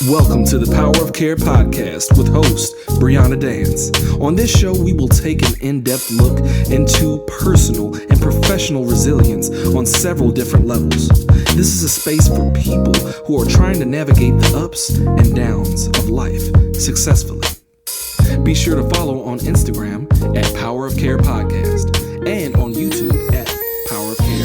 Welcome to the Power of Care podcast with host Brianna Dance. On this show, we will take an in-depth look into personal and professional resilience on several different levels. This is a space for people who are trying to navigate the ups and downs of life successfully. Be sure to follow on Instagram at Power of Care Podcast and on YouTube at Power of Care_.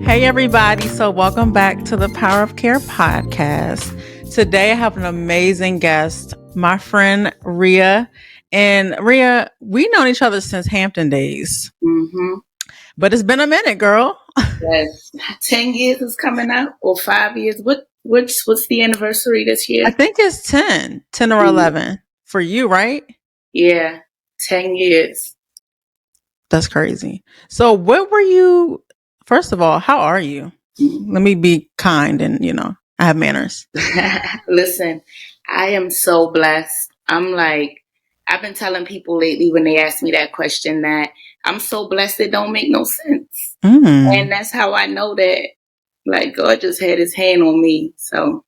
Hey everybody, so welcome back to the Power of Care podcast. Today I have an amazing guest, my friend Rhia. And Rhia, we've known each other since Hampton days. But it's been a minute, girl. Yes. 10 years is coming up, or 5 years. What's the anniversary this year? I think it's 10 or 11 for you, right? Yeah, 10 years. That's crazy. So what were you, first of all, how are you? Let me be kind and, I have manners. Listen, I am so blessed. I've been telling people lately when they ask me that question that I'm so blessed it don't make no sense. And that's how I know that, God just had his hand on me. So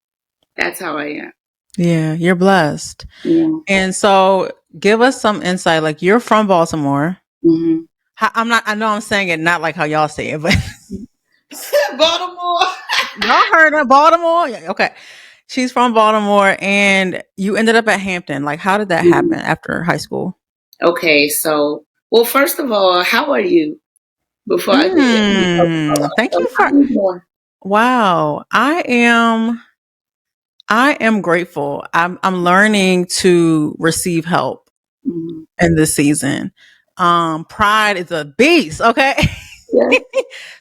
that's how I am. Yeah, you're blessed. Yeah. And so give us some insight. You're from Baltimore. Mm-hmm. I know I'm saying it not like how y'all say it, but Baltimore. Y'all heard of Baltimore? Okay. She's from Baltimore and you ended up at Hampton. How did that happen after high school? Okay, so, first of all, how are you? Before I thank you for Wow. I am grateful. I'm learning to receive help in this season. Pride is a beast, okay? Yeah.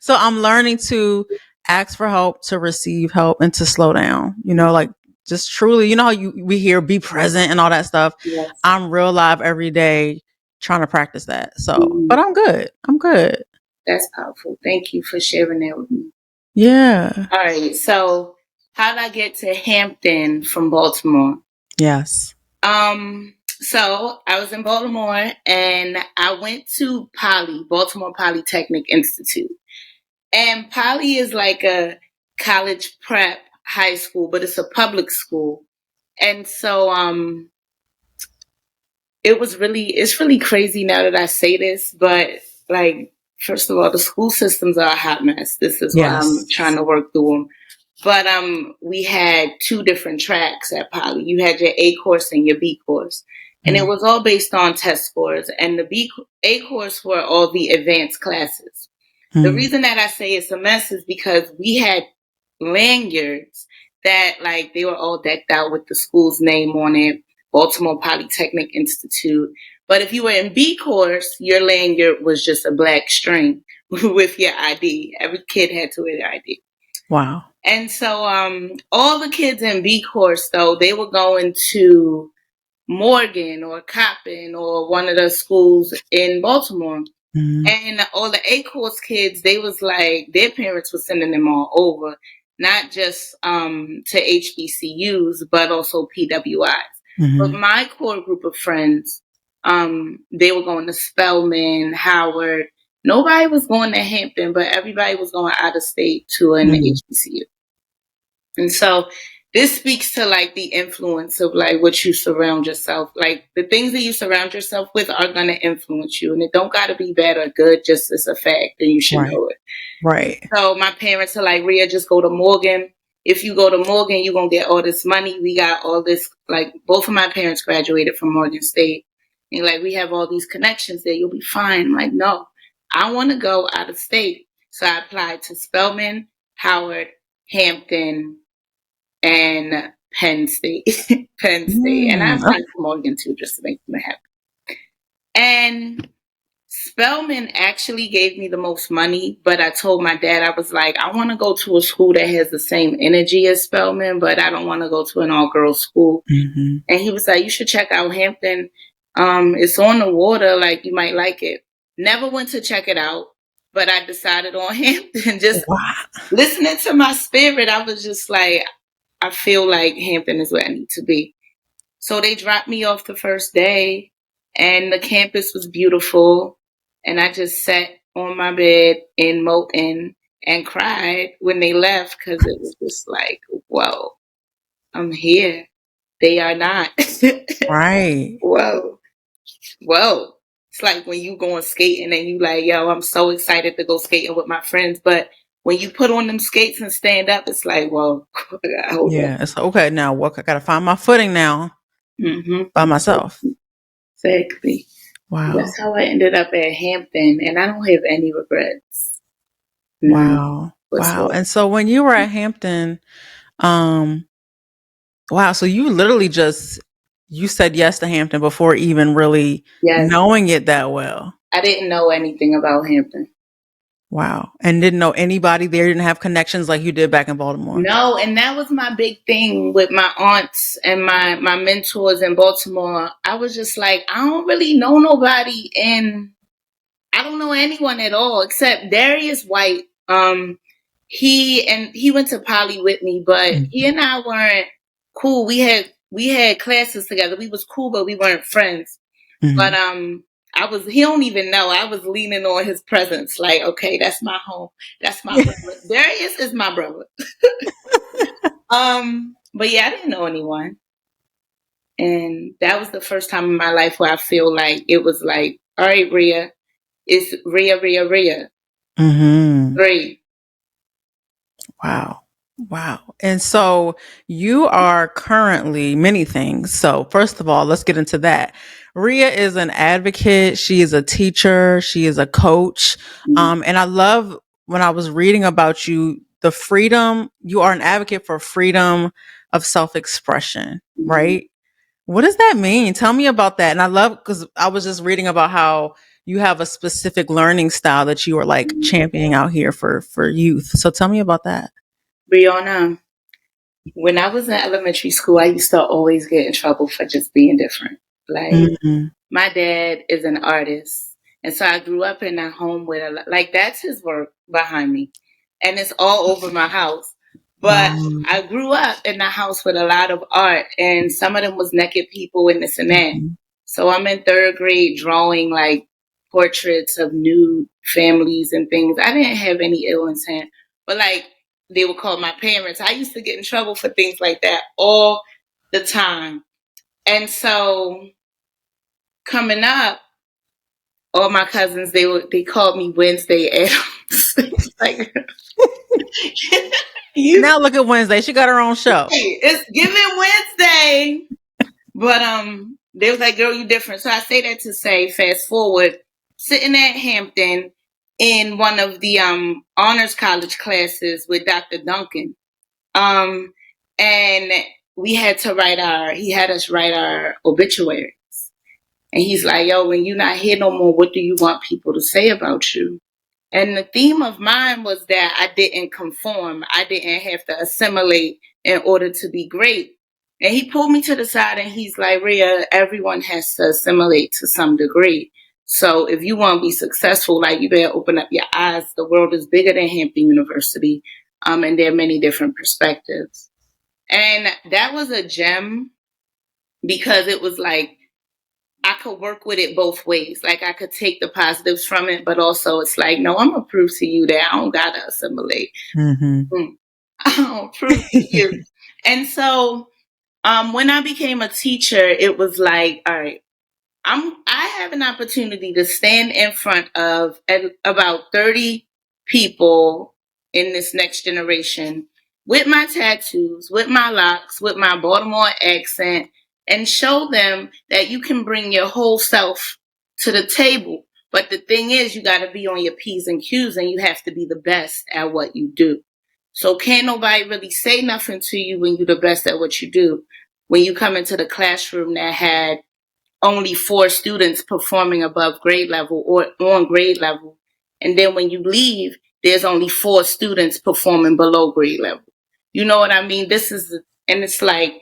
So I'm learning to ask for help, to receive help, and to slow down. Just truly, how we hear be present and all that stuff. Yes. I'm real live every day trying to practice that. So, but I'm good. That's powerful. Thank you for sharing that with me. Yeah. All right. So how did I get to Hampton from Baltimore? Yes. So I was in Baltimore and I went to Baltimore Polytechnic Institute. And Poly is like a college prep high school, but it's a public school. And so it's really crazy now that I say this, but first of all, the school systems are a hot mess. This is why I'm trying to work through them. But we had two different tracks at Poly. You had your A course and your B course. And it was all based on test scores. And the A course were all the advanced classes. The reason that I say it's a mess is because we had lanyards that they were all decked out with the school's name on it, Baltimore Polytechnic Institute. But if you were in B course, your lanyard was just a black string with your ID. Every kid had to wear their ID. Wow. And so all the kids in B course, though, they were going to Morgan or Coppin or one of the schools in Baltimore. And all the A course kids, they was their parents were sending them all over, not just to HBCUs, but also PWIs. But my core group of friends, they were going to Spelman, Howard. Nobody was going to Hampton, but everybody was going out of state to an HBCU. And so this speaks to the influence of what you surround yourself. The things that you surround yourself with are going to influence you. And it don't got to be bad or good, just as a fact, and you should know it. Right. So my parents are like, Rhia, just go to Morgan. If you go to Morgan, you're going to get all this money. We got all this, both of my parents graduated from Morgan State. And we have all these connections there. You'll be fine. I'm no, I want to go out of state. So I applied to Spelman, Howard, Hampton, and Penn State. And I applied for Morgan too, just to make them happy. And Spelman actually gave me the most money, but I told my dad, I was like, I want to go to a school that has the same energy as Spelman, but I don't want to go to an all-girls school. And he was like, you should check out Hampton. It's on the water, you might like it. Never went to check it out, but I decided on Hampton. Just listening to my spirit, I was just I feel like Hampton is where I need to be. So they dropped me off the first day and the campus was beautiful. And I just sat on my bed in Moulton and cried when they left because it was just like, whoa, I'm here. They are not. Right. Whoa. Whoa. It's like when you going skating and you like, yo, I'm so excited to go skating with my friends. But when you put on them skates and stand up, it's like, whoa, hold Yeah. It's okay. Now, what? I got to find my footing now by myself. Exactly. Wow. That's how I ended up at Hampton, and I don't have any regrets. Wow. Wow. And so when you were at Hampton, wow, so you literally you said yes to Hampton before even really knowing it that well. I didn't know anything about Hampton. Wow. And didn't know anybody there, didn't have connections like you did back in Baltimore. No, and that was my big thing with my aunts and my mentors in Baltimore. I was just like, I don't really know nobody, and I don't know anyone at all except Darius White. He went to Poly with me, but he and I weren't cool. We had classes together. We was cool, but we weren't friends. But he don't even know. I was leaning on his presence, like, okay, that's my home. That's my brother. Darius is my brother. But yeah, I didn't know anyone. And that was the first time in my life where I feel like it was like, all right, Rhia, it's Rhia. 3. Wow. Wow. And so you are currently many things. So first of all, let's get into that. Rhia is an advocate. She is a teacher. She is a coach. And I love when I was reading about you, the freedom, you are an advocate for freedom of self-expression, right? What does that mean? Tell me about that. And I love, because I was just reading about how you have a specific learning style that you are like championing out here for youth. So tell me about that. Brianna, when I was in elementary school, I used to always get in trouble for just being different. Like, my dad is an artist. And so I grew up in a home with like, that's his work behind me. And it's all over my house. But I grew up in a house with a lot of art, and some of them was naked people and this and that. So I'm in 3rd grade drawing like portraits of nude families and things. I didn't have any ill intent, but like, they would call my parents. I used to get in trouble for things like that all the time. And so coming up, all my cousins, they called me Wednesday Addams. Like, now look at Wednesday. She got her own show. It's Giving Wednesday. But they was like, girl, you different. So I say that to say, fast forward, sitting at Hampton in one of the honors college classes with Dr. Duncan. And we had to he had us write our obituaries. And he's like, yo, when you're not here no more, what do you want people to say about you? And the theme of mine was that I didn't conform. I didn't have to assimilate in order to be great. And he pulled me to the side and he's like, Rhia, everyone has to assimilate to some degree. So if you want to be successful, like, you better open up your eyes. The world is bigger than Hampton University. And there are many different perspectives. And that was a gem because it was like, I could work with it both ways. Like, I could take the positives from it, but also it's like, no, I'm going to prove to you that I don't got to assimilate. I don't prove to you. And so when I became a teacher, it was like, all right, I have an opportunity to stand in front of about 30 people in this next generation with my tattoos, with my locks, with my Baltimore accent, and show them that you can bring your whole self to the table. But the thing is, you got to be on your P's and Q's, and you have to be the best at what you do. So can't nobody really say nothing to you when you're the best at what you do. When you come into the classroom that had only 4 students performing above grade level or on grade level, and then when you leave, there's only 4 students performing below grade level. You know what I mean? And it's like,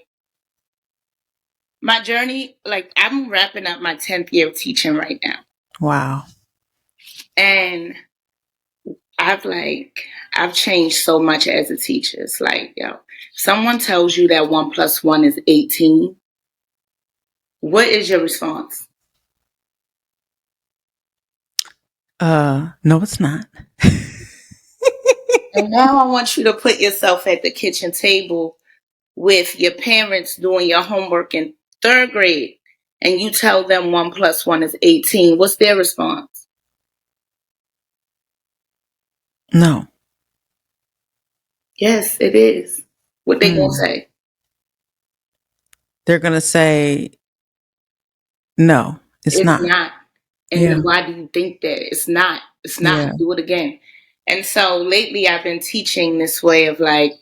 my journey, like, I'm wrapping up my 10th year of teaching right now. Wow. And I've changed so much as a teacher. It's like, yo, someone tells you that 1 + 1 is 18. What is your response? No, it's not. And now I want you to put yourself at the kitchen table with your parents doing your homework in third grade, and you tell them 1 + 1 is 18. What's their response? No. Yes, it is. What they gonna say? They're gonna say, no, it's not. Not. And Yeah. why do you think that? It's not. It's not. Yeah. Do it again. And so lately I've been teaching this way of like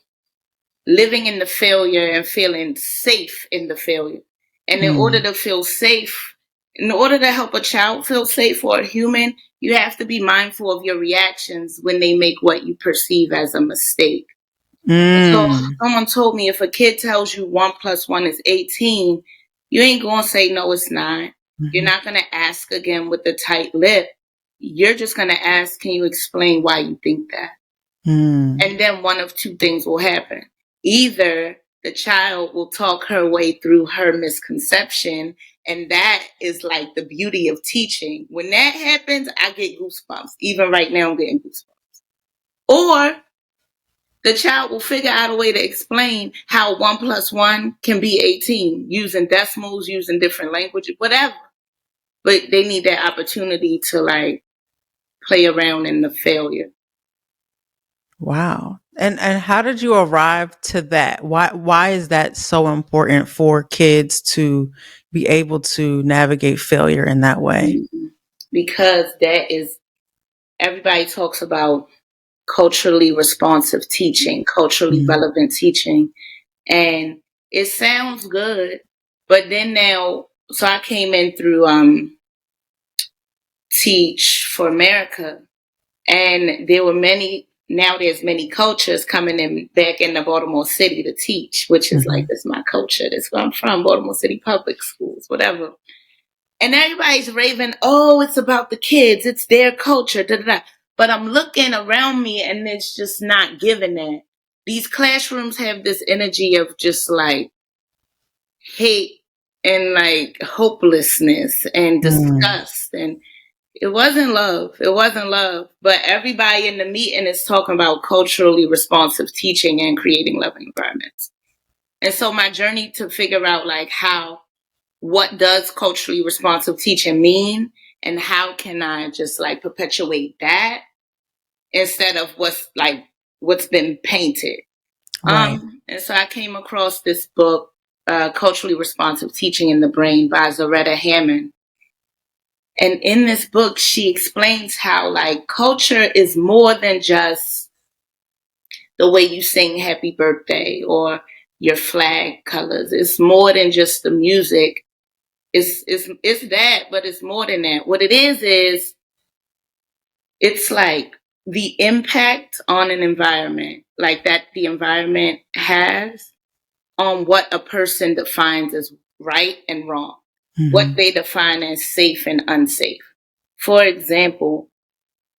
living in the failure and feeling safe in the failure. And in order to feel safe, in order to help a child feel safe or a human, you have to be mindful of your reactions when they make what you perceive as a mistake. So someone told me if a kid tells you 1 + 1 is 18, you ain't going to say, no, it's not. You're not going to ask again with the tight lip. You're just going to ask, can you explain why you think that? And then one of two things will happen. Either the child will talk her way through her misconception, and that is like the beauty of teaching. When that happens, I get goosebumps. Even right now, I'm getting goosebumps. Or the child will figure out a way to explain how 1 + 1 can be 18 using decimals, using different languages, whatever. But they need that opportunity to like play around in the failure. Wow. And how did you arrive to that? Why is that so important for kids to be able to navigate failure in that way? Because that is, everybody talks about culturally responsive teaching, culturally relevant teaching. And it sounds good, but then now, so I came in through Teach for America, and there were now there's many cultures coming in back into Baltimore City to teach, which is like, this is my culture, this is where I'm from, Baltimore City Public Schools, whatever. And everybody's raving, oh, it's about the kids, it's their culture, da da da. But I'm looking around me and it's just not giving that. These classrooms have this energy of just like hate and like hopelessness and disgust. And it wasn't love. It wasn't love. But everybody in the meeting is talking about culturally responsive teaching and creating loving environments. And so my journey to figure out like what does culturally responsive teaching mean, and how can I just like perpetuate that instead of what's been painted. Right. And so I came across this book, Culturally Responsive Teaching in the Brain by Zaretta Hammond. And in this book, she explains how like culture is more than just the way you sing happy birthday or your flag colors. It's more than just the music. It's that, but it's more than that. What it is it's like the impact on an environment, like that the environment has on what a person defines as right and wrong, what they define as safe and unsafe. For example,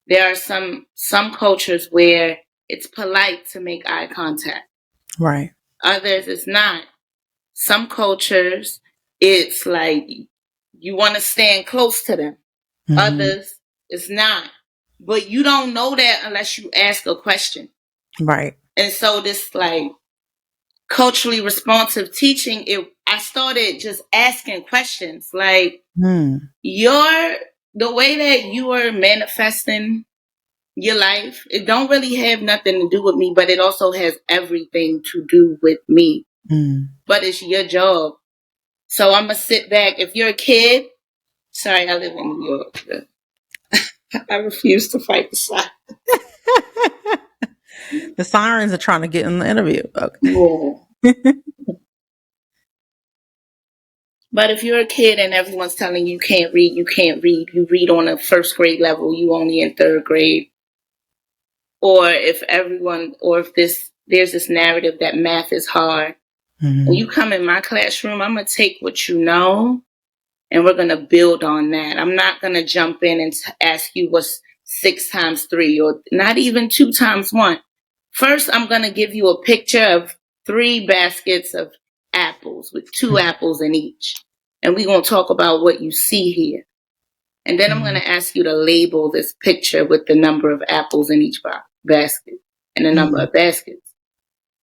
there are some cultures where it's polite to make eye contact. Right. Others it's not. Some cultures it's like you want to stand close to them. Others it's not. But you don't know that unless you ask a question. Right. And so this like culturally responsive teaching, I started just asking questions like the way that you are manifesting your life, it don't really have nothing to do with me, but it also has everything to do with me. But it's your job. So I'm gonna sit back. If you're a kid, sorry, I live in New York. I refuse to fight the sirens. The sirens are trying to get in the interview. Okay. Yeah. But if you're a kid and everyone's telling you can't read, you can't read. You read on a first grade level, you only in third grade. Or if there's this narrative that math is hard. When you come in my classroom, I'm going to take what you know and we're going to build on that. I'm not going to jump in and ask you what's 6 × 3 or not even 2 × 1. First, I'm going to give you a picture of 3 baskets of apples with 2 apples in each. And we're going to talk about what you see here. And then I'm going to ask you to label this picture with the number of apples in each basket. and a number of baskets.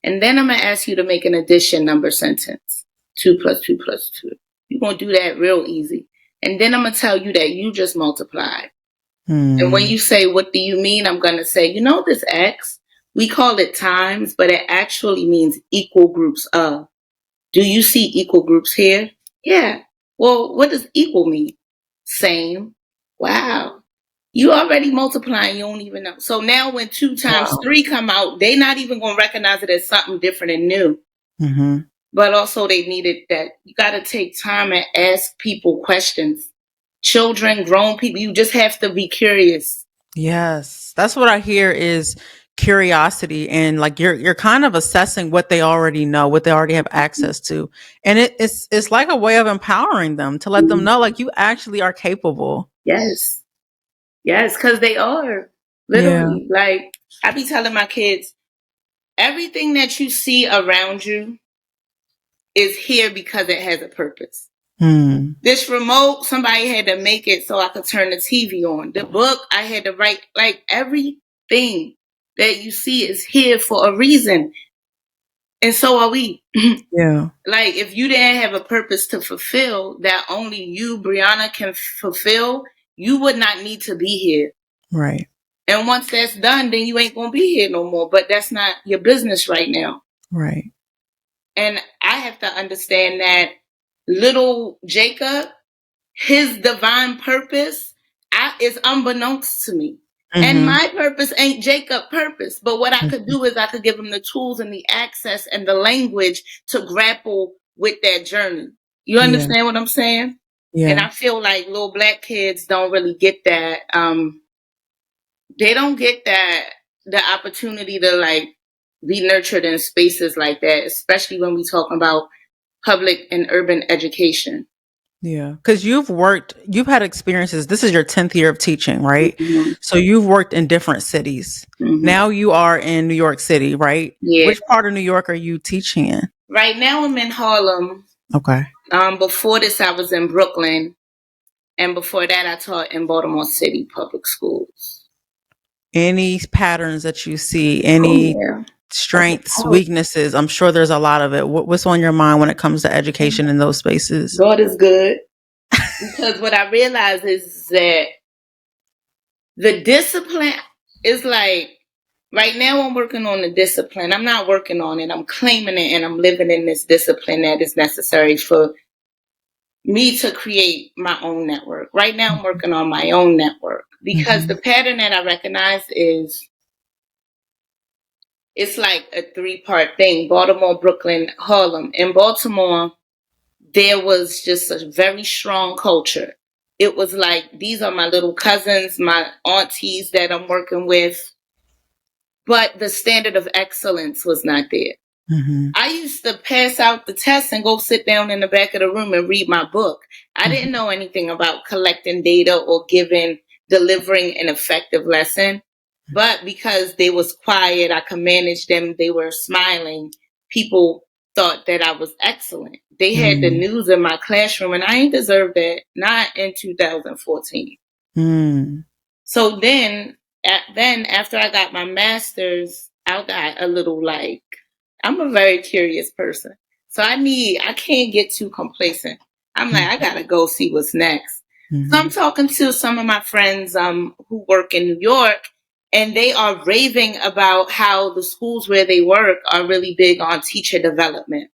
And then I'm going to ask you to make an addition number sentence. 2 plus 2 plus 2. You're going to do that real easy. And then I'm going to tell you that you just multiplied. And when you say, what do you mean? I'm going to say, you know this X? We call it times, but it actually means equal groups of. Do you see equal groups here? Yeah. Well, what does equal mean? Same. Wow. You already multiplying, you don't even know. So now when 2 times 3 come out, they not even going to recognize it as something different and new. Mm-hmm. But also they needed that. You got to take time and ask people questions. Children, grown people, you just have to be curious. Yes. That's what I hear is curiosity, and like you're kind of assessing what they already know, what they already have access to. And it's like a way of empowering them to let them know like you actually are capable. Yes. Yes, because they are. Literally. Yeah. Like, I be telling my kids, everything that you see around you is here because it has a purpose. This remote, somebody had to make it so I could turn the TV on. The book, I had to write. Like, everything that you see is here for a reason. And so are we. Yeah. Like, if you didn't have a purpose to fulfill that only you, Brianna, can fulfill, you would not need to be here. Right. And once that's done, then you ain't going to be here no more. But that's not your business right now. Right. And I have to understand that little Jacob, his divine purpose is unbeknownst to me. Mm-hmm. And my purpose ain't Jacob's purpose. But what I could do is I could give him the tools and the access and the language to grapple with that journey. You understand what I'm saying? Yeah. And I feel like little Black kids don't really get that. They don't get that, the opportunity to like be nurtured in spaces like that, especially when we talking about public and urban education. Yeah. Because you've had experiences. This is your 10th year of teaching, right? Mm-hmm. So you've worked in different cities. Mm-hmm. Now you are in New York City, right? Yeah. Which part of New York are you teaching in? Right now I'm in Harlem. Okay. Before this, I was in Brooklyn. And before that, I taught in Baltimore City public schools. Any patterns that you see, any strengths, weaknesses? I'm sure there's a lot of it. What's on your mind when it comes to education in those spaces? God is good. Because what I realize is that the discipline is like, right now I'm working on the discipline. I'm not working on it. I'm claiming it and I'm living in this discipline that is necessary for me to create my own network. Right now I'm working on my own network because the pattern that I recognize is, it's like a 3-part thing: Baltimore, Brooklyn, Harlem. In Baltimore, there was just a very strong culture. It was like, these are my little cousins, my aunties that I'm working with. But the standard of excellence was not there. Mm-hmm. I used to pass out the test and go sit down in the back of the room and read my book. I didn't know anything about collecting data or delivering an effective lesson. But because they was quiet, I could manage them. They were smiling. People thought that I was excellent. They had the news in my classroom, and I ain't deserved that. Not in 2014. So then after I got my master's, I got a little like, I'm a very curious person. So I can't get too complacent. I'm like, I gotta go see what's next. So I'm talking to some of my friends who work in New York, and they are raving about how the schools where they work are really big on teacher development.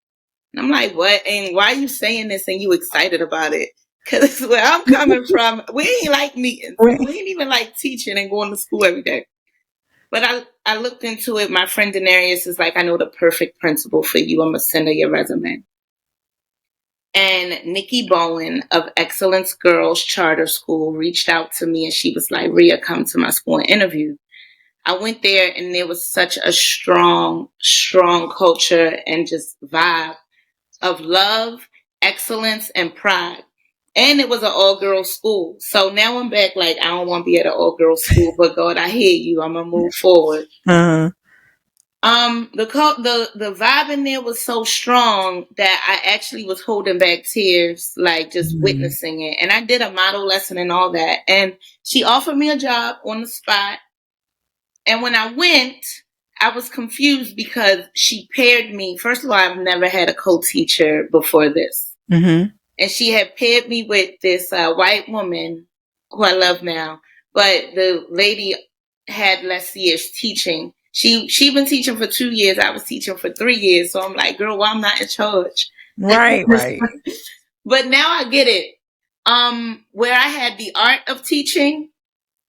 And I'm like, what? And why are you saying this and you excited about it? Because where I'm coming from, we ain't like meetings. We ain't even like teaching and going to school every day. But I looked into it. My friend Denarius is like, I know the perfect principal for you. I'm going to send her your resume. And Nikki Bowen of Excellence Girls Charter School reached out to me, and she was like, Rhia, come to my school and interview. I went there, and there was such a strong, strong culture and just vibe of love, excellence, and pride. And it was an all-girls school. So now I'm back like, I don't want to be at an all-girls school, but God, I hear you. I'm going to move forward. Uh-huh. The vibe in there was so strong that I actually was holding back tears, like just witnessing it. And I did a model lesson and all that. And she offered me a job on the spot. And when I went, I was confused because she paired me. First of all, I've never had a co-teacher before this. Mm-hmm. And she had paired me with this white woman who I love now. But the lady had less years teaching. She been teaching for 2 years. I was teaching for 3 years. So I'm like, girl, why I'm not in charge? Right, right. But now I get it. Where I had the art of teaching,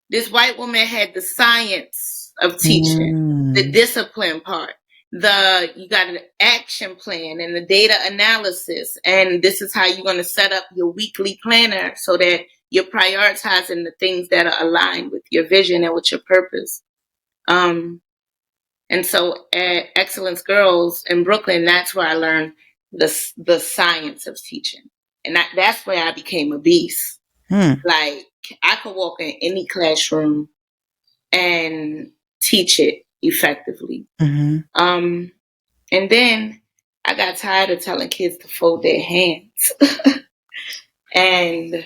this white woman had the science of teaching, the discipline part. You got an action plan and the data analysis, and this is how you're going to set up your weekly planner so that you're prioritizing the things that are aligned with your vision and with your purpose. And so at Excellence Girls in Brooklyn, that's where I learned the science of teaching, and that's where I became a beast. Like, I could walk in any classroom and teach it effectively. And then I got tired of telling kids to fold their hands. And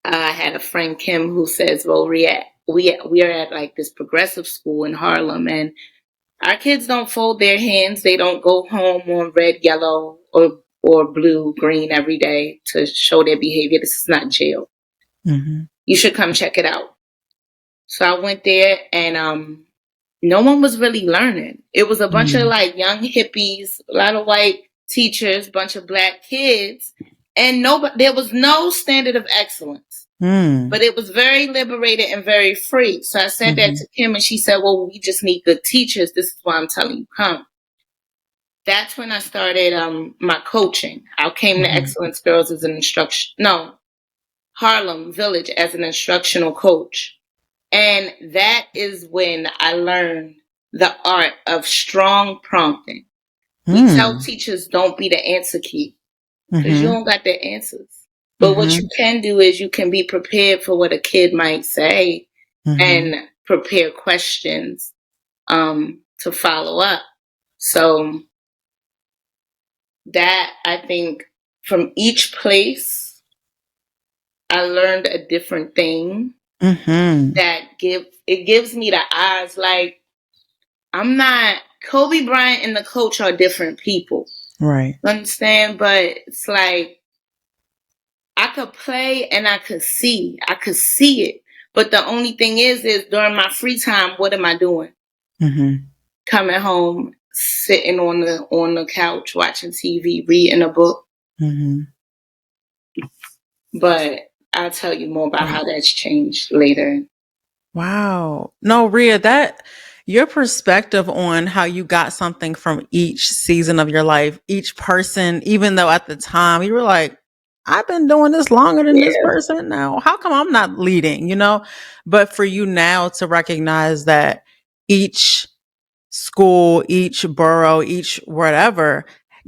I had a friend, Kim, who says, well, we are at like this progressive school in Harlem, and our kids don't fold their hands. They don't go home on red, yellow, or blue, green every day to show their behavior. This is not jail. You should come check it out. So I went there, and no one was really learning. It was a bunch of like young hippies, a lot of white teachers, bunch of black kids, and there was no standard of excellence. But it was very liberated and very free. So I said that to Kim, and she said, well, we just need good teachers. This is why I'm telling you, come. That's when I started my coaching. I came to Excellence Girls as an Harlem Village as an instructional coach. And that is when I learned the art of strong prompting. We tell teachers, don't be the answer key, because you don't got the answers. But what you can do is you can be prepared for what a kid might say and prepare questions to follow up. So that, I think, from each place, I learned a different thing that gives me the eyes. Like, I'm not, Kobe Bryant and the coach are different people. Right. Understand? But it's like, I could play and I could see it. But the only thing is during my free time, what am I doing? Coming home, sitting on the couch, watching TV, reading a book. But I'll tell you more about how that's changed later. Wow. No, Rhia, that your perspective on how you got something from each season of your life, each person, even though at the time you were like, I've been doing this longer than this person now. How come I'm not leading, But for you now to recognize that each school, each borough, each whatever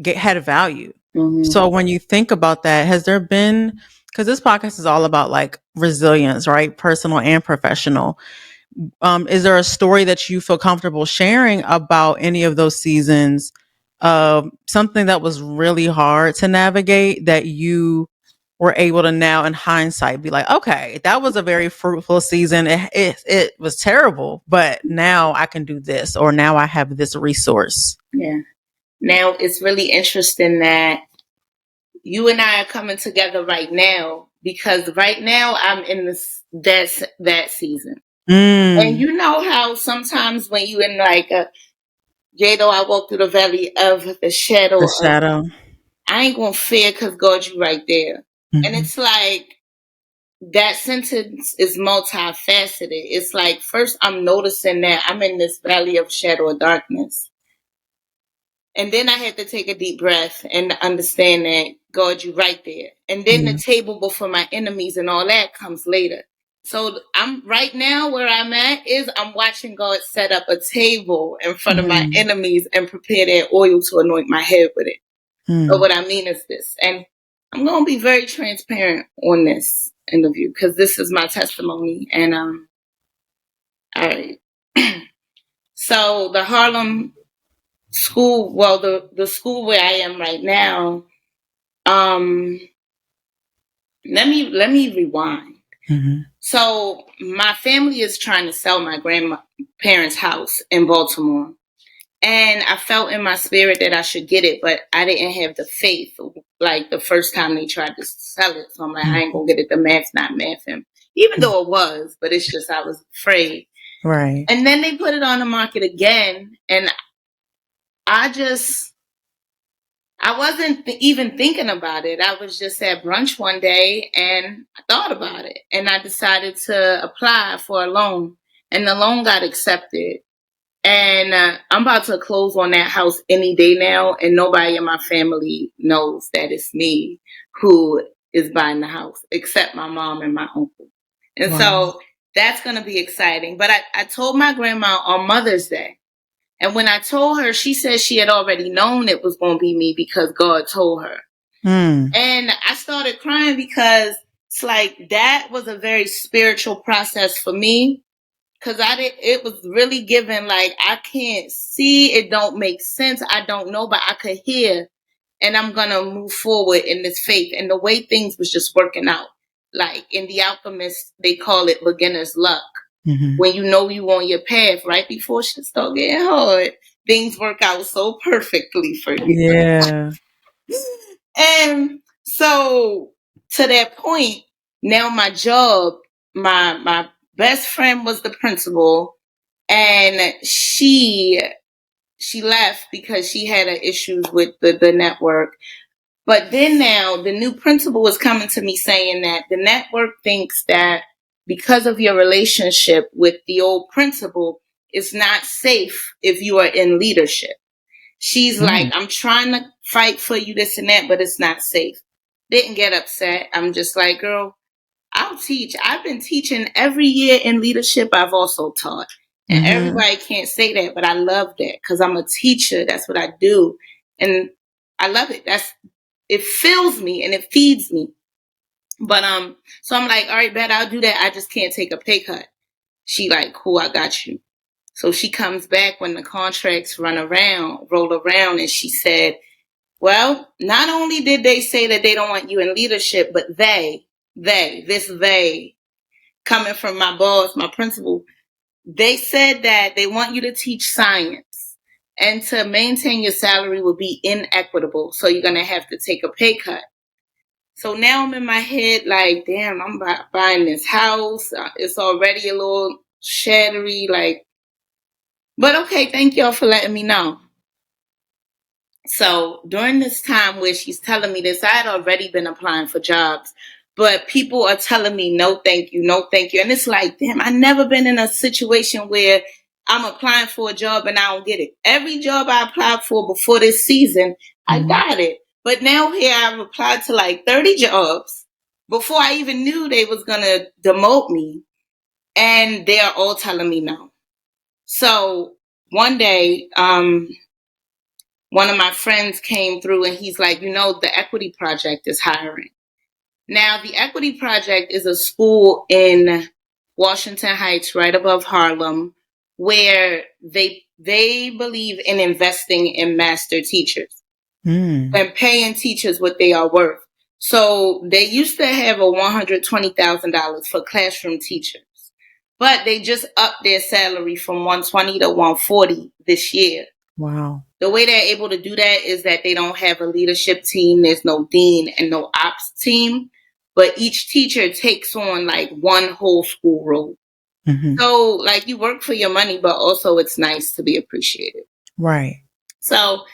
had a value. So when you think about that, has there been, because this podcast is all about like resilience, right? Personal and professional. Is there a story that you feel comfortable sharing about any of those seasons of something that was really hard to navigate that you were able to now in hindsight be like, okay, that was a very fruitful season. It was terrible, but now I can do this, or now I have this resource. Yeah. Now it's really interesting that you and I are coming together right now, because right now I'm in that season. And you know how sometimes when you in like Jado, I walk through the valley of the shadow. I ain't gonna fear because God, you right there. And it's like, that sentence is multifaceted. It's like, first I'm noticing that I'm in this valley of shadow of darkness. And then I had to take a deep breath and understand that, God, you right there. And then the table before my enemies and all that comes later. So I'm right now where I'm at is I'm watching God set up a table in front of my enemies and prepare their oil to anoint my head with it. So what I mean is this, and I'm going to be very transparent on this interview because this is my testimony. And all right. So the Harlem school, well, the school where I am right now, let me rewind. So my family is trying to sell my parents' house in Baltimore. And I felt in my spirit that I should get it, but I didn't have the faith like the first time they tried to sell it. So I'm like, I ain't gonna get it. The math's not mathing. Even though it was, but it's just I was afraid. Right. And then they put it on the market again, and I wasn't even thinking about it. I was just at brunch one day and I thought about it, and I decided to apply for a loan, and the loan got accepted. And I'm about to close on that house any day now, and nobody in my family knows that it's me who is buying the house, except my mom and my uncle. And so that's going to be exciting. But I told my grandma on Mother's Day. And when I told her, she said she had already known it was going to be me because God told her. And I started crying because it's like that was a very spiritual process for me. Cause it was really given, like, I can't see, it don't make sense, I don't know, but I could hear, and I'm gonna move forward in this faith. And the way things was just working out, like in The Alchemist, they call it beginner's luck. When you know you on your path, right before shit start getting hard, things work out so perfectly for you. Yeah. And so to that point, now my job, my best friend was the principal, and she left because she had issues with the network. But then now the new principal is coming to me saying that the network thinks that because of your relationship with the old principal, it's not safe if you are in leadership. She's like, I'm trying to fight for you, this and that, but it's not safe. Didn't get upset. I'm just like, girl, I'll teach. I've been teaching every year in leadership. I've also taught. And everybody can't say that, but I love that because I'm a teacher. That's what I do. And I love it. It fills me and it feeds me. But so I'm like, all right, bet I'll do that. I just can't take a pay cut. She like, cool, I got you. So she comes back when the contracts roll around, and she said, well, not only did they say that they don't want you in leadership, but they, coming from my boss, my principal, they said that they want you to teach science, and to maintain your salary will be inequitable. So you're going to have to take a pay cut. So now I'm in my head like, damn, I'm buying this house. It's already a little shattery, like, but okay, thank y'all for letting me know. So during this time where she's telling me this, I had already been applying for jobs, but people are telling me, no, thank you, no, thank you. And it's like, damn, I've never been in a situation where I'm applying for a job and I don't get it. Every job I applied for before this season, I got it. But now here I've applied to like 30 jobs before I even knew they was going to demote me. And they are all telling me no. So one day, one of my friends came through and he's like, the Equity Project is hiring. Now, the Equity Project is a school in Washington Heights, right above Harlem, where they believe in investing in master teachers and paying teachers what they are worth. So they used to have a $120,000 for classroom teachers, but they just upped their salary from $120 to $140 this year. Wow. The way they're able to do that is that they don't have a leadership team. There's no dean and no ops team, but each teacher takes on like one whole school role. So like you work for your money, but also it's nice to be appreciated. Right. So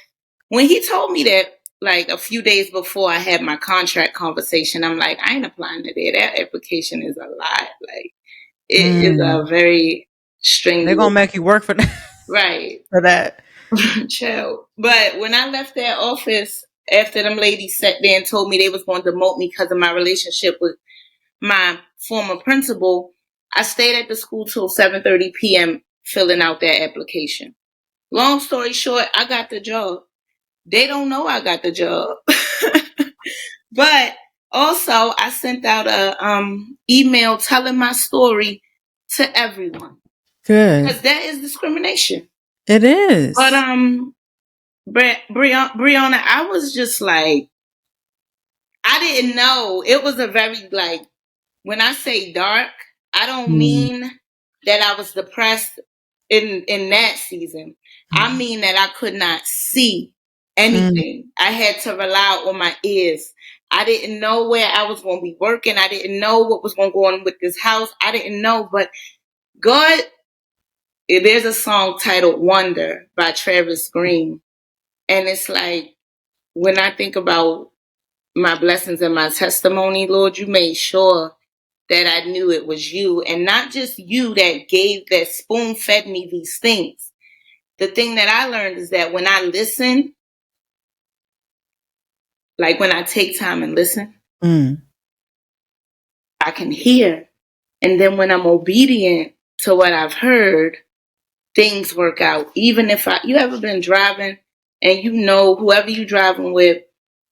when he told me that, like a few days before I had my contract conversation, I'm like, I ain't applying to that. That application is a lot. Like it is a very strenuous. They're gonna make you work for that. Right. For that. Chill. But when I left that office, after them ladies sat there and told me they was going to demote me because of my relationship with my former principal, I stayed at the school till 7:30 p.m. filling out that application. Long story short, I got the job. They don't know I got the job. But also I sent out a email telling my story to everyone. Good. Because that is discrimination. It is. But Brianna, I was just like, I didn't know. It was a very, like, when I say dark, I don't mean that I was depressed. in that season. I mean that I could not see anything. I had to rely on my ears. I didn't know where I was going to be working. I didn't know what was going to go on with this house. I didn't know, but God, there's a song titled Wonder by Travis Green. And it's like, when I think about my blessings and my testimony, Lord, you made sure that I knew it was you, and not just you that spoon fed me these things. The thing that I learned is that when I listen, like when I take time and listen, I can hear. And then when I'm obedient to what I've heard, things work out. Even if you ever been driving and you know whoever you driving with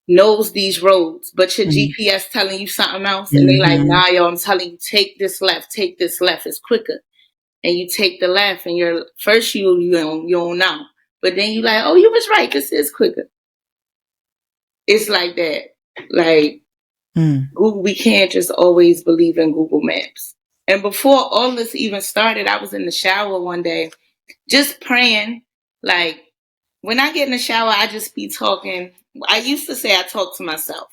knows these roads, but your GPS telling you something else, and they like, nah, yo, I'm telling you, take this left, it's quicker. And you take the left, and you're first you don't know, but then you like, oh, you was right, this is quicker. It's like that. Like Google, we can't just always believe in Google Maps. And before all this even started, I was in the shower one day, just praying. Like when I get in the shower, I just be talking. I used to say I talk to myself.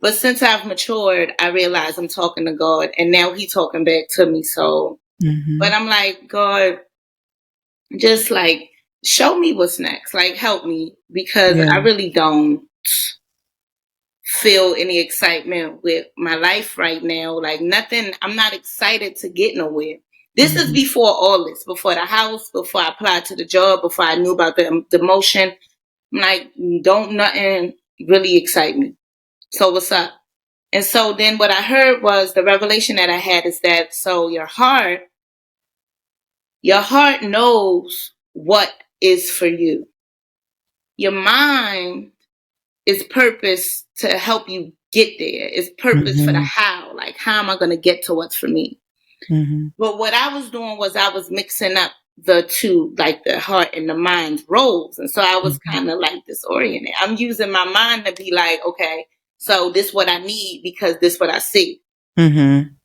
But since I've matured, I realize I'm talking to God, and now He talking back to me. So, but I'm like, God, just like show me what's next. Like help me, because I really don't feel any excitement with my life right now. Like nothing. I'm not excited to get nowhere. This is before all this, before the house, before I applied to the job, before I knew about the motion. I'm like, don't nothing really excite me. So what's up? And so then what I heard was the revelation that I had is that, so your heart knows what is for you. Your mind is purpose to help you get there. It's purpose for the how. Like, how am I going to get to what's for me? But what I was doing was I was mixing up the two, like the heart and the mind's roles. And so I was kind of like disoriented. I'm using my mind to be like, okay, so this what I need because this what I see. And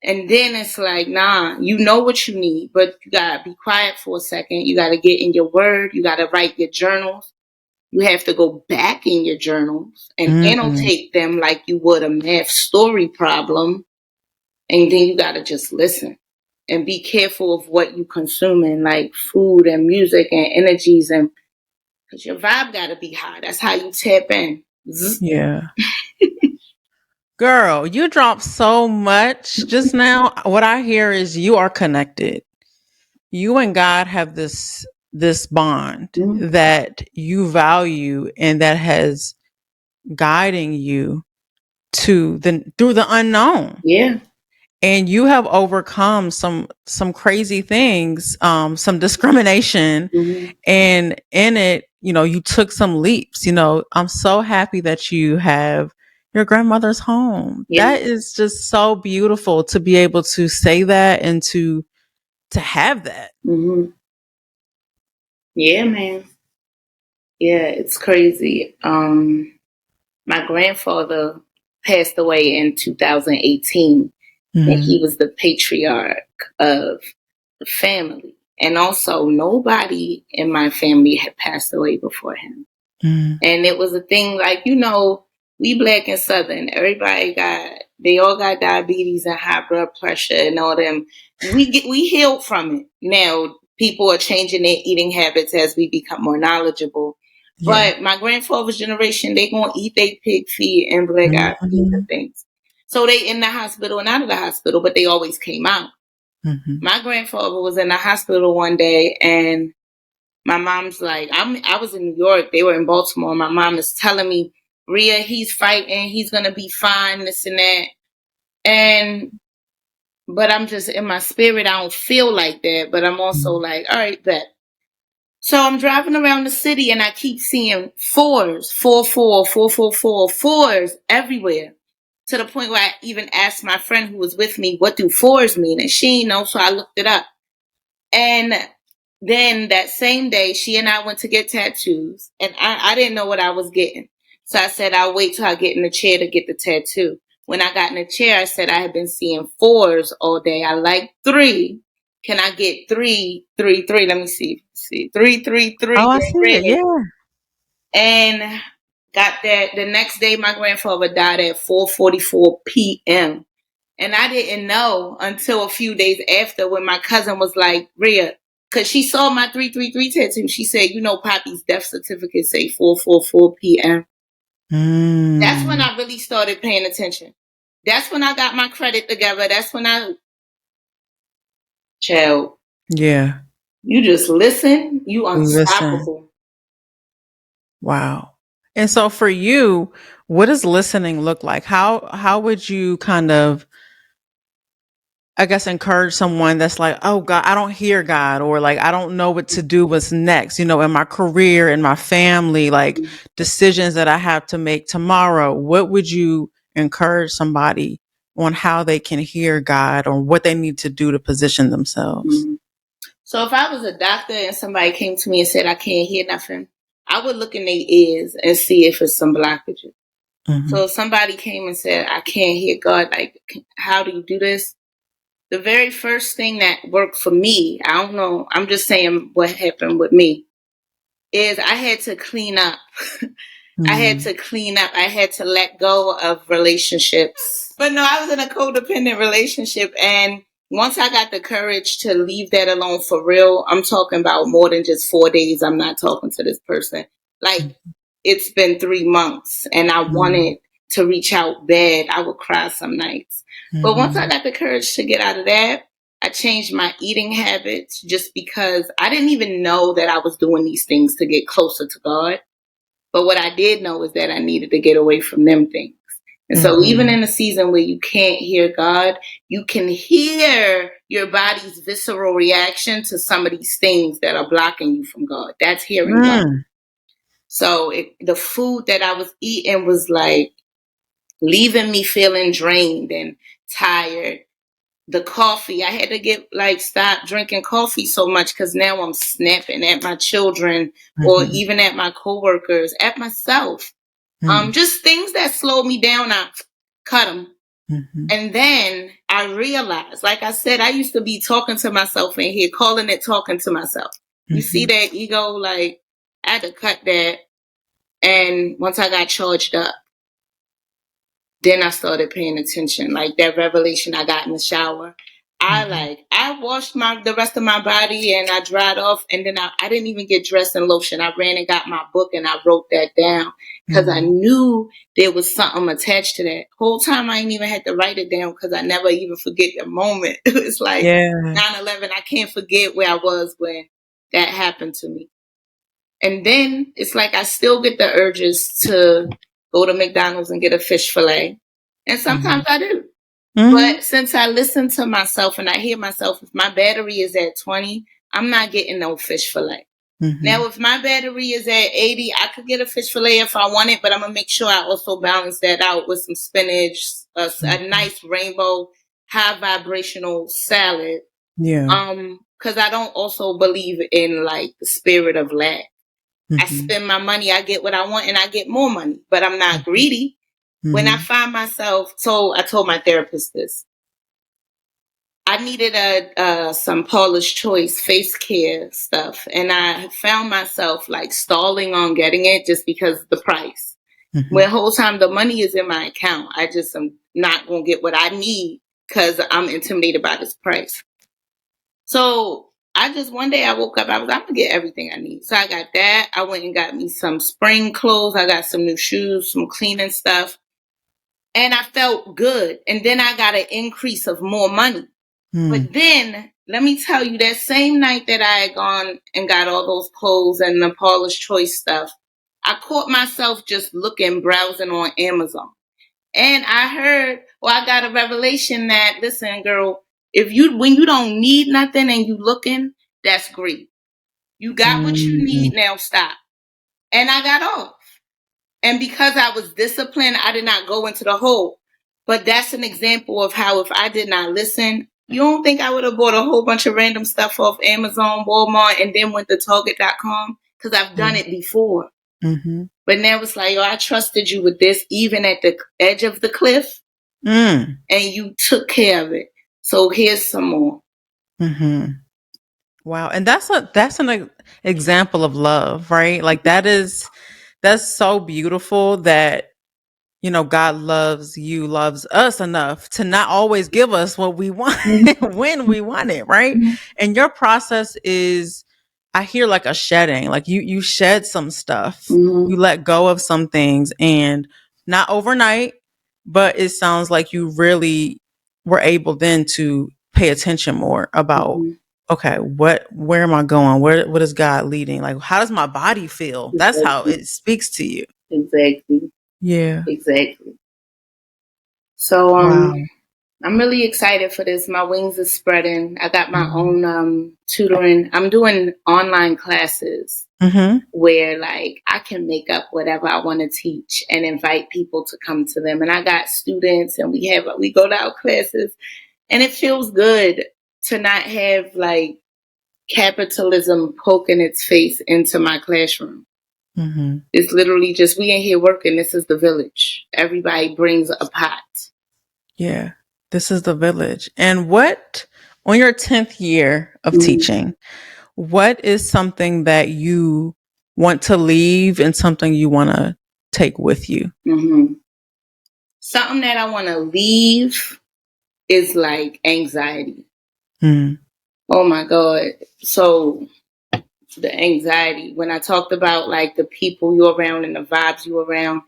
then it's like, nah, you know what you need, but you got to be quiet for a second. You got to get in your word. You got to write your journals. You have to go back in your journals and annotate them like you would a math story problem. And then you got to just listen and be careful of what you consuming, like food and music and energies. And because your vibe got to be high. That's how you tap in. Yeah. Girl, you dropped so much just now. What I hear is you are connected. You and God have this bond that you value and that has guiding you through the unknown. Yeah. And you have overcome some crazy things, some discrimination, and in it, you took some leaps. I'm so happy that you have your grandmother's home. Yeah. That is just so beautiful to be able to say that and to have that. Yeah, man. Yeah, it's crazy. My grandfather passed away in 2018, and he was the patriarch of the family. And also, nobody in my family had passed away before him. And it was a thing like, we Black and Southern, they all got diabetes and high blood pressure and all them. We healed from it. Now, people are changing their eating habits as we become more knowledgeable. Yeah. But my grandfather's generation, they gonna eat their pig feet and black eyed peas and things. So they in the hospital and out of the hospital, but they always came out. My grandfather was in the hospital one day, and my mom's like, I was in New York, they were in Baltimore. My mom is telling me, Rhia, he's fighting, he's gonna be fine, this and that. But I'm just in my spirit, I don't feel like that. But I'm also like, all right, bet. So I'm driving around the city and I keep seeing fours, 4-4, 4-4-4, fours everywhere. To the point where I even asked my friend who was with me, what do fours mean? And she didn't know, so I looked it up. And then that same day, she and I went to get tattoos. And I didn't know what I was getting. So I said, I'll wait till I get in the chair to get the tattoo. When I got in the chair, I said I had been seeing fours all day. I like 3. can I get 333? Let me see. 333 Oh, I in see it. red. Yeah. And got that. The next day, my grandfather died at 4:44 p.m. And I didn't know until a few days after when my cousin was like, Rhia, because she saw my 333 tattoo. She said, you know, Poppy's death certificate say 4:44 p.m. That's when I really started paying attention. That's when I got my credit together. That's when child, Yeah. you just listen, you Listen. unstoppable. Wow. And so for you, what does listening look like? How would you kind of, I guess, encourage someone that's like, oh God, I don't hear God, or like, I don't know what to do, what's next, you know, in my career, in my family, like decisions that I have to make tomorrow. What would you encourage somebody on how they can hear God or what they need to do to position themselves? Mm-hmm. So if I was a doctor and somebody came to me and said I can't hear nothing, I would look in their ears and see if it's some blockages. Mm-hmm. So if somebody came and said I can't hear God, like, how do you do this? The very first thing that worked for me, I don't know, I'm just saying what happened with me, is I had to clean up. I had to clean up. I had to let go of relationships. But no, I was in a codependent relationship. And once I got the courage to leave that alone for real, I'm talking about more than just 4 days. I'm not talking to this person. Like, it's been 3 months and I wanted to reach out bad. I would cry some nights. But once I got the courage to get out of that, I changed my eating habits just because I didn't even know that I was doing these things to get closer to God. But what I did know is that I needed to get away from them things. And so even in a season where you can't hear God, you can hear your body's visceral reaction to some of these things that are blocking you from God. That's hearing God. So the food that I was eating was like leaving me feeling drained and tired. The coffee, I had to stop drinking coffee so much because now I'm snapping at my children or even at my coworkers, at myself. Just things that slow me down, I cut them. And then I realized, like I said, I used to be talking to myself in here, calling it talking to myself. You see that ego? Like, I had to cut that. And once I got charged up, then I started paying attention. Like that revelation I got in the shower. I washed the rest of my body and I dried off, and then I didn't even get dressed in lotion. I ran and got my book and I wrote that down because I knew there was something attached to that. Whole time I ain't even had to write it down because I never even forget the moment. It was like 9/11. I can't forget where I was when that happened to me. And then it's like I still get the urges to go to McDonald's and get a fish fillet. And sometimes I do. But since I listen to myself and I hear myself, if my battery is at 20, I'm not getting no fish fillet. Now, if my battery is at 80, I could get a fish fillet if I want it, but I'm going to make sure I also balance that out with some spinach, a nice rainbow, high vibrational salad. Yeah. Because I don't also believe in like the spirit of lack. I spend my money, I get what I want, and I get more money, but I'm not greedy. When I find myself, so I told my therapist this. I needed some Paula's Choice face care stuff, and I found myself like stalling on getting it just because of the price. When the whole time the money is in my account, I just am not going to get what I need because I'm intimidated by this price. So one day I woke up, I was like, I'm going to get everything I need. So I got that. I went and got me some spring clothes. I got some new shoes, some cleaning stuff. And I felt good. And then I got an increase of more money. But then, let me tell you, that same night that I had gone and got all those clothes and the Paula's Choice stuff, I caught myself just browsing on Amazon. And I got a revelation that, listen, girl, when you don't need nothing and you looking, that's great. You got what you need, now stop. And I got off. And because I was disciplined, I did not go into the hole. But that's an example of how if I did not listen, you don't think I would have bought a whole bunch of random stuff off Amazon, Walmart, and then went to Target.com? Because I've done it before. But now it's like, I trusted you with this, even at the edge of the cliff, and you took care of it. So here's some more. Mm-hmm. Wow. And that's an example of love, right? Like that's so beautiful that, you know, God loves you, loves us enough to not always give us what we want when we want it, right? And your process is, I hear like a shedding, like you shed some stuff, you let go of some things, and not overnight, but it sounds like you really were able then to pay attention more about, okay, where am I going? What is God leading? Like, how does my body feel? That's how it speaks to you. Exactly. Yeah. Exactly. So Wow. I'm really excited for this. My wings are spreading. I got my own tutoring. I'm doing online classes where like I can make up whatever I want to teach and invite people to come to them. And I got students and we go to our classes, and it feels good to not have like capitalism poking its face into my classroom. It's literally just, we ain't here working. This is the village. Everybody brings a pot. Yeah. This is the village. And what, on your 10th year of teaching, what is something that you want to leave and something you want to take with you? Something that I want to leave is like anxiety. Oh my God. So the anxiety, when I talked about like the people you're around and the vibes you're around,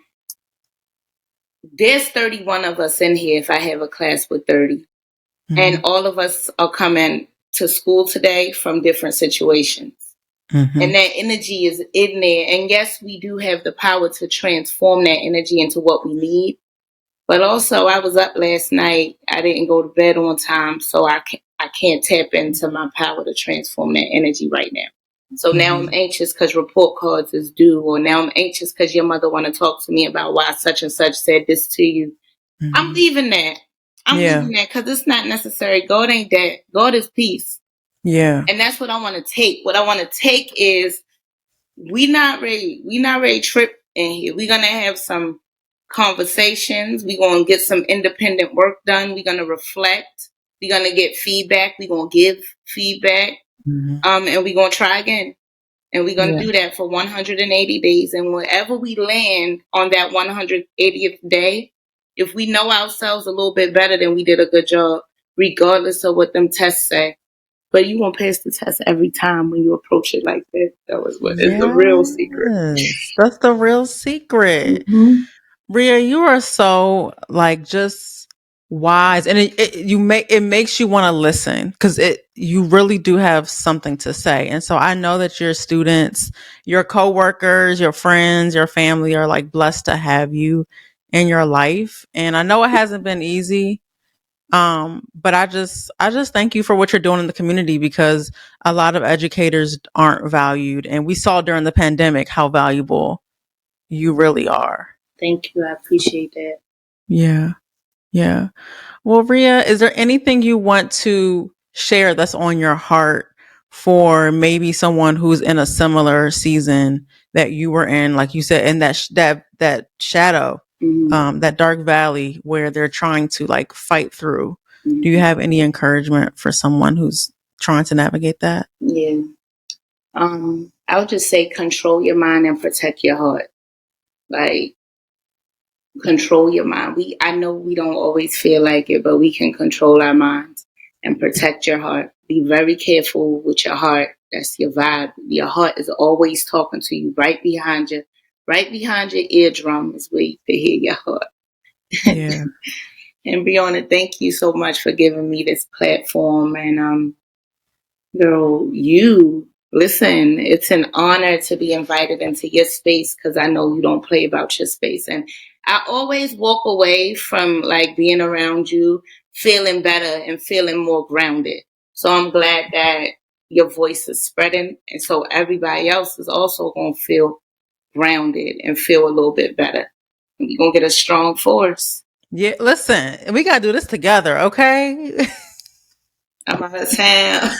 there's 31 of us in here if I have a class with 30. And all of us are coming to school today from different situations. And that energy is in there. And yes, we do have the power to transform that energy into what we need. But also, I was up last night. I didn't go to bed on time, so I can't tap into my power to transform that energy right now. So now I'm anxious because report cards is due, or now I'm anxious because your mother want to talk to me about why such and such said this to you. I'm leaving that. I'm leaving that because it's not necessary. God ain't that. God is peace. Yeah. And that's what I want to take. What I want to take is we not ready to trip in here. We're gonna have some conversations. We're gonna get some independent work done. We're gonna reflect. We're gonna get feedback. We're gonna give feedback. And we're gonna try again. And we're gonna do that for 180 days. And wherever we land on that 180th day, if we know ourselves a little bit better, then we did a good job, regardless of what them tests say. But you won't pass the test every time when you approach it like that. That was what is the real secret. That's the real secret. Rhia, you are so like just wise, and it makes you want to listen because you really do have something to say. And so I know that your students, your coworkers, your friends, your family are like blessed to have you in your life. And I know it hasn't been easy. But I just thank you for what you're doing in the community because a lot of educators aren't valued. And we saw during the pandemic how valuable you really are. Thank you. I appreciate that. Yeah. Yeah. Well, Rhia, is there anything you want to share that's on your heart for maybe someone who's in a similar season that you were in, like you said, in that shadow, that dark valley where they're trying to like fight through? Do you have any encouragement for someone who's trying to navigate that? Yeah. I would just say control your mind and protect your heart. Like, control your mind. I know we don't always feel like it, but we can control our minds and protect your heart. Be very careful with your heart. That's your vibe. Your heart is always talking to you right behind you. Right behind your eardrum is where you can hear your heart. Yeah. And Brianna, thank you so much for giving me this platform. And girl, listen, it's an honor to be invited into your space because I know you don't play about your space. And I always walk away from like being around you feeling better and feeling more grounded. So I'm glad that your voice is spreading. And so everybody else is also going to feel grounded and feel a little bit better. And you're going to get a strong force. Yeah. Listen, we got to do this together. Okay. I'm out of town.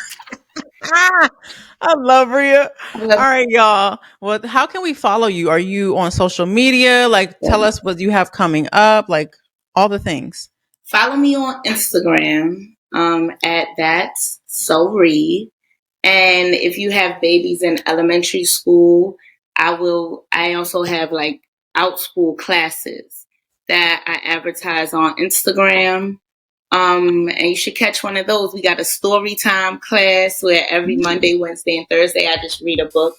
I love Rhia. All right, y'all. Well, how can we follow you? Are you on social media? Like, tell us what you have coming up, like all the things. Follow me on Instagram at That's @SoRhia. And if you have babies in elementary school, I also have like out school classes that I advertise on Instagram. And you should catch one of those. We got a story time class where every Monday, Wednesday, and Thursday I just read a book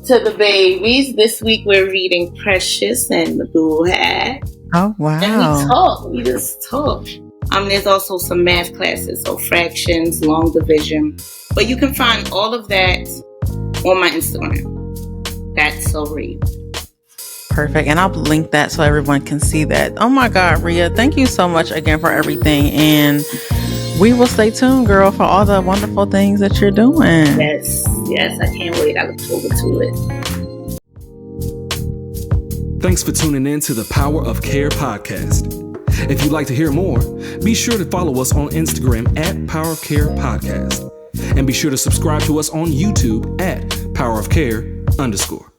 to the babies. This week we're reading Precious and the Blue Hat. Oh, wow. And we just talk. There's also some math classes, so fractions, long division. But you can find all of that on my Instagram. That's SoRhia. Perfect. And I'll link that so everyone can see that. Oh my God, Rhia, thank you so much again for everything. And we will stay tuned, girl, for all the wonderful things that you're doing. Yes, I can't wait. I look forward to it. Thanks for tuning in to the Power of Care podcast. If you'd like to hear more, be sure to follow us on Instagram @Power of Care Podcast. And be sure to subscribe to us on YouTube @PowerofCare_.